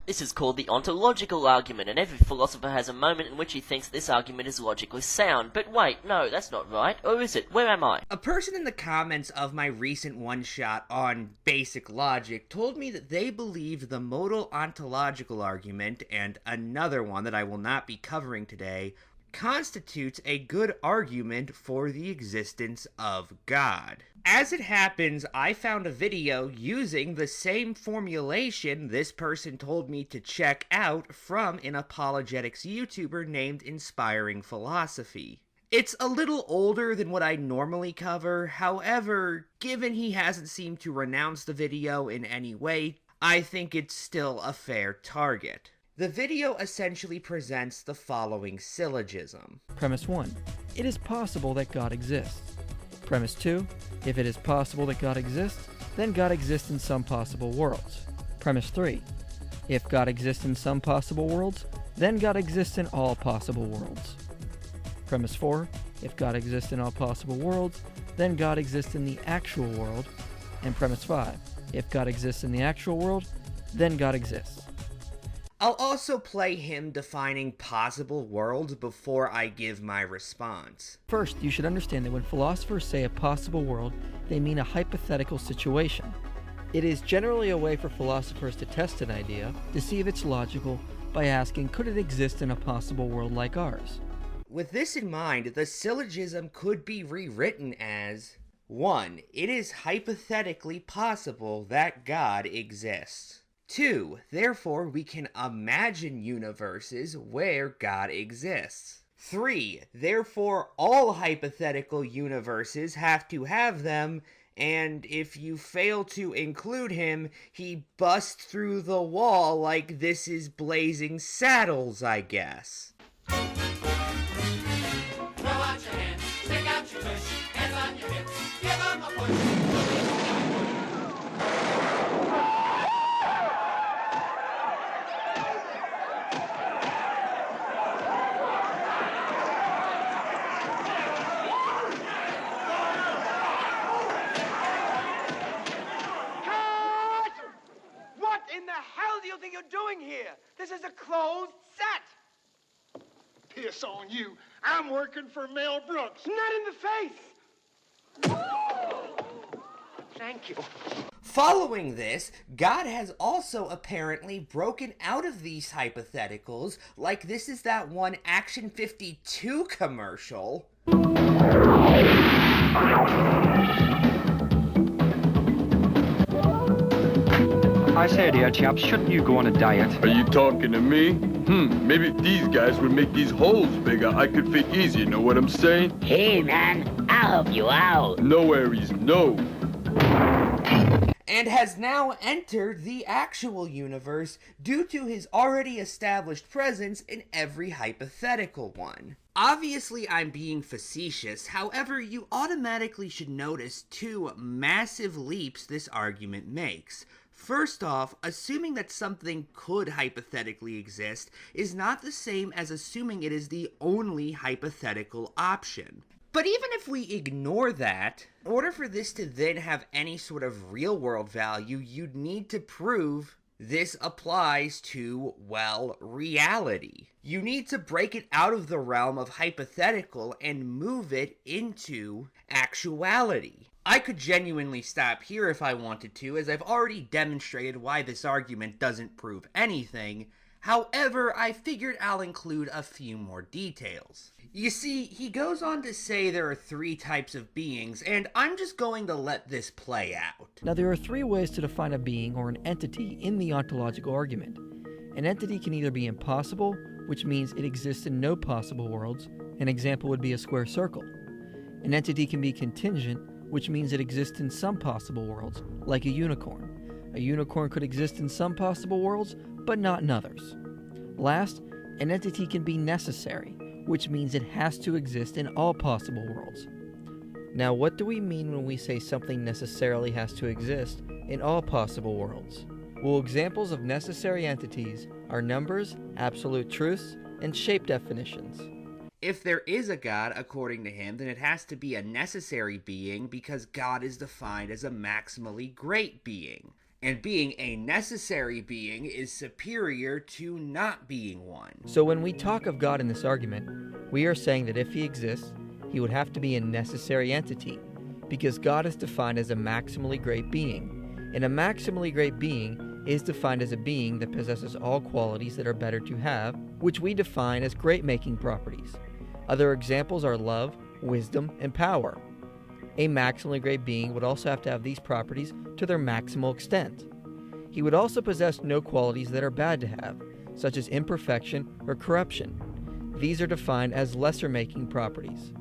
This is called the ontological argument, and every philosopher has a moment in which he thinks this argument is logically sound. But wait, no, that's not right. Or is it? Where am I? A person in the comments of my recent one-shot on basic logic told me that they believed the modal ontological argument, and another one that I will not be covering today, constitutes a good argument for the existence of God. As it happens, I found a video using the same formulation this person told me to check out from an apologetics YouTuber named Inspiring Philosophy. It's a little older than what I normally cover, however, given he hasn't seemed to renounce the video in any way, I think it's still a fair target. The video essentially presents the following syllogism. Premise 1. It is possible that God exists. Premise 2. If it is possible that God exists, then God exists in some possible worlds. Premise 3. If God exists in some possible worlds, then God exists in all possible worlds. Premise 4. If God exists in all possible worlds, then God exists in the actual world. And premise 5. If God exists in the actual world, then God exists. I'll also play him defining possible worlds before I give my response. First, you should understand that when philosophers say a possible world, they mean a hypothetical situation. It is generally a way for philosophers to test an idea to see if it's logical by asking, could it exist in a possible world like ours? With this in mind, the syllogism could be rewritten as 1. It is hypothetically possible that God exists. 2. Therefore, we can imagine universes where God exists. 3. Therefore, all hypothetical universes have to have them, and if you fail to include him, he busts through the wall like this is Blazing Saddles, I guess. Throw out your hands, stick out your tush, hands on your hips, give 'em a push. In the hell do you think you're doing here? This is a closed set. Piss on you. I'm working for Mel Brooks. Not in the face. Thank you. Following this, God has also apparently broken out of these hypotheticals, like this is that one Action 52 commercial. I say, dear chap, shouldn't you go on a diet? Are you talking to me? Maybe if these guys would make these holes bigger, I could fit easier, know what I'm saying? Hey, man, I'll help you out. No, Aries, no. And has now entered the actual universe due to his already established presence in every hypothetical one. Obviously, I'm being facetious, however, you automatically should notice two massive leaps this argument makes. First off, assuming that something could hypothetically exist is not the same as assuming it is the only hypothetical option. But even if we ignore that, in order for this to then have any sort of real-world value, you'd need to prove this applies to, well, reality. You need to break it out of the realm of hypothetical and move it into actuality. I could genuinely stop here if I wanted to, as I've already demonstrated why this argument doesn't prove anything. However, I figured I'll include a few more details. You see, he goes on to say there are three types of beings, and I'm just going to let this play out. Now, there are three ways to define a being or an entity in the ontological argument. An entity can either be impossible, which means it exists in no possible worlds. An example would be a square circle. An entity can be contingent, which means it exists in some possible worlds, like a unicorn. A unicorn could exist in some possible worlds, but not in others. Last, an entity can be necessary, which means it has to exist in all possible worlds. Now, what do we mean when we say something necessarily has to exist in all possible worlds? Well, examples of necessary entities are numbers, absolute truths, and shape definitions. If there is a God, according to him, then it has to be a necessary being because God is defined as a maximally great being. and being a necessary being is superior to not being one. So when we talk of God in this argument, we are saying that if he exists, he would have to be a necessary entity, because God is defined as a maximally great being, and a maximally great being is defined as a being that possesses all qualities that are better to have, which we define as great-making properties. Other examples are love, wisdom, and power. A maximally great being would also have to have these properties to their maximal extent. He would also possess no qualities that are bad to have, such as imperfection or corruption. These are defined as lesser-making properties.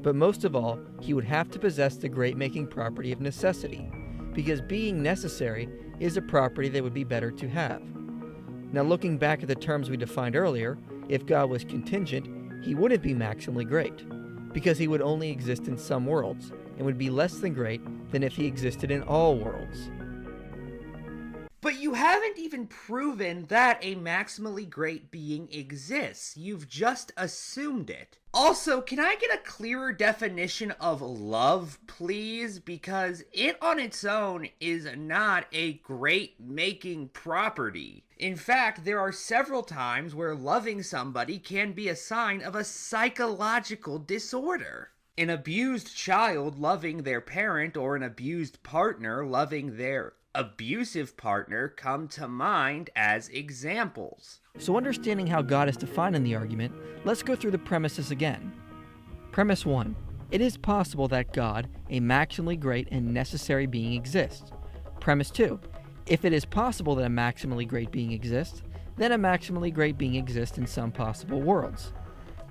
But most of all, he would have to possess the great-making property of necessity, because being necessary is a property that would be better to have. Now, looking back at the terms we defined earlier, if God was contingent, he wouldn't be maximally great, because he would only exist in some worlds, and would be less than great than if he existed in all worlds. But you haven't even proven that a maximally great being exists. You've just assumed it. Also, can I get a clearer definition of love, please? Because it on its own is not a great-making property. In fact, there are several times where loving somebody can be a sign of a psychological disorder. An abused child loving their parent or an abused partner loving their abusive partner come to mind as examples. So understanding how God is defined in the argument, let's go through the premises again. Premise 1. It is possible that God, a maximally great and necessary being, exists. Premise 2. If it is possible that a maximally great being exists, then a maximally great being exists in some possible worlds.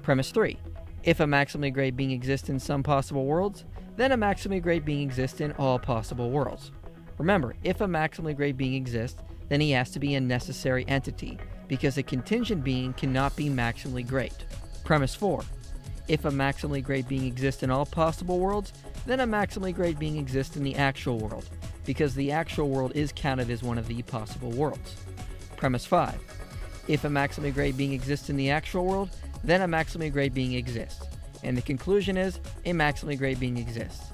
Premise 3. If a maximally great being exists in some possible worlds, then a maximally great being exists in all possible worlds. Remember, if a maximally great being exists, then he has to be a necessary entity, because a contingent being cannot be maximally great. Premise 4. If a maximally great being exists in all possible worlds, then a maximally great being exists in the actual world, because the actual world is counted as one of the possible worlds. Premise 5. If a maximally great being exists in the actual world, then a maximally great being exists. And the conclusion is, a maximally great being exists.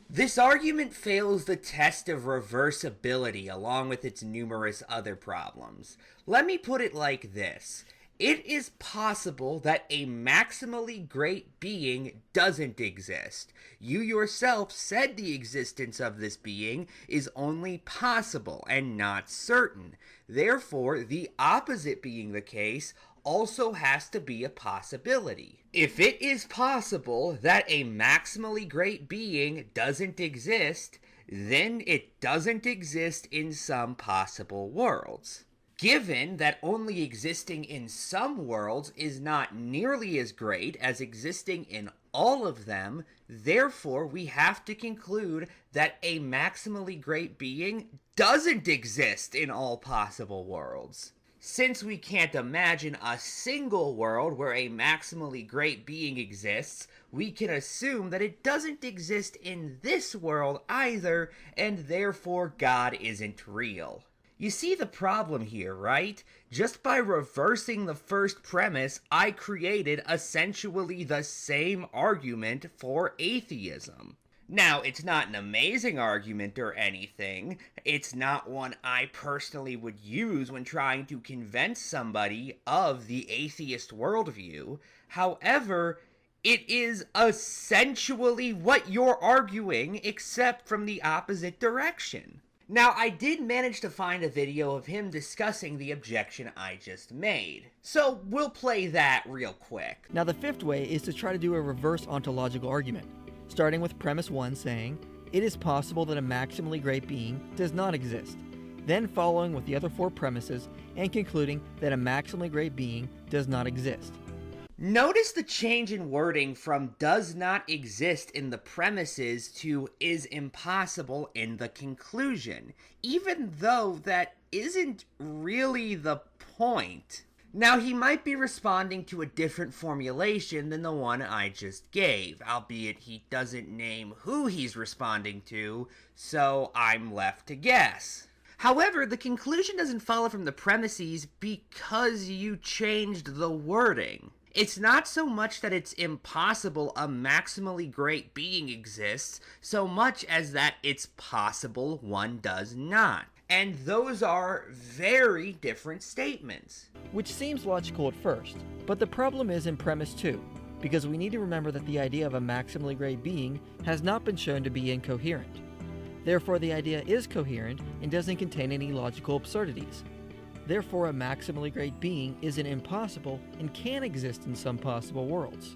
This argument fails the test of reversibility along with its numerous other problems. Let me put it like this. It is possible that a maximally great being doesn't exist. You yourself said the existence of this being is only possible and not certain. Therefore, the opposite being the case also has to be a possibility. If it is possible that a maximally great being doesn't exist, then it doesn't exist in some possible worlds. Given that only existing in some worlds is not nearly as great as existing in all of them, therefore we have to conclude that a maximally great being doesn't exist in all possible worlds. Since we can't imagine a single world where a maximally great being exists, we can assume that it doesn't exist in this world either, and therefore God isn't real. You see the problem here, right? Just by reversing the first premise, I created essentially the same argument for atheism. Now, it's not an amazing argument or anything. It's not one I personally would use when trying to convince somebody of the atheist worldview. However, it is essentially what you're arguing, except from the opposite direction. Now, I did manage to find a video of him discussing the objection I just made, so we'll play that real quick. Now, the fifth way is to try to do a reverse ontological argument, starting with premise 1 saying, it is possible that a maximally great being does not exist, then following with the other 4 premises and concluding that a maximally great being does not exist. Notice the change in wording from does not exist in the premises to is impossible in the conclusion, even though that isn't really the point. Now, he might be responding to a different formulation than the one I just gave, albeit he doesn't name who he's responding to, so I'm left to guess. However, the conclusion doesn't follow from the premises because you changed the wording. It's not so much that it's impossible a maximally great being exists, so much as that it's possible one does not. And those are very different statements. Which seems logical at first, but the problem is in premise 2, because we need to remember that the idea of a maximally great being has not been shown to be incoherent. Therefore, the idea is coherent and doesn't contain any logical absurdities. Therefore, a maximally great being isn't impossible and can exist in some possible worlds.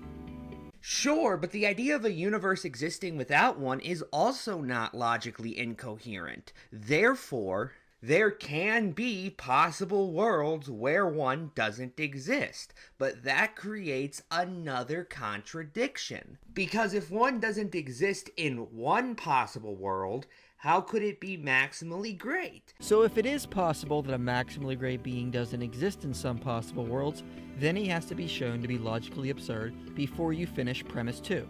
Sure, but the idea of a universe existing without one is also not logically incoherent. Therefore, there can be possible worlds where one doesn't exist, but that creates another contradiction. Because if one doesn't exist in one possible world, how could it be maximally great? So if it is possible that a maximally great being doesn't exist in some possible worlds, then he has to be shown to be logically absurd before you finish premise 2.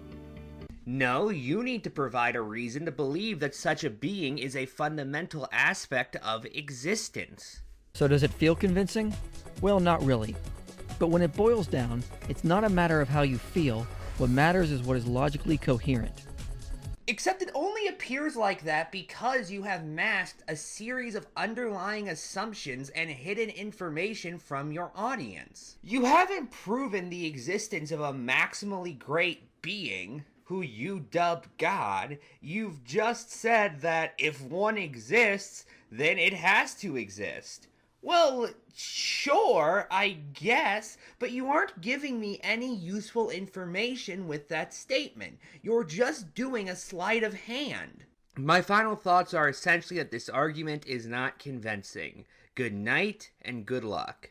No, you need to provide a reason to believe that such a being is a fundamental aspect of existence. So does it feel convincing? Well, not really. But when it boils down, it's not a matter of how you feel. What matters is what is logically coherent. Except it only appears like that because you have masked a series of underlying assumptions and hidden information from your audience. You haven't proven the existence of a maximally great being, who you dubbed God. You've just said that if one exists, then it has to exist. Well, sure, I guess, but you aren't giving me any useful information with that statement. You're just doing a sleight of hand. My final thoughts are essentially that this argument is not convincing. Good night and good luck.